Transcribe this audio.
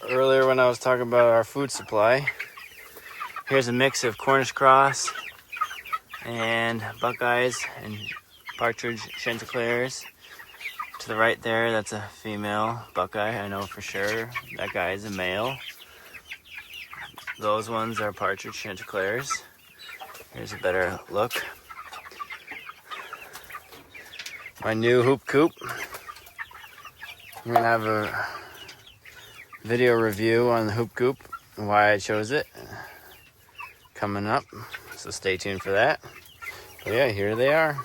earlier when I was talking about our food supply. Here's a mix of Cornish cross and Buckeyes and partridge chanticleers. To the right there, that's a female Buckeye, I know for sure. That guy is a male. Those ones are partridge chanticleers. Here's a better look. My new hoop coop. I'm gonna have a video review on the hoop coop and why I chose it coming up, so stay tuned for that. But yeah, here they are.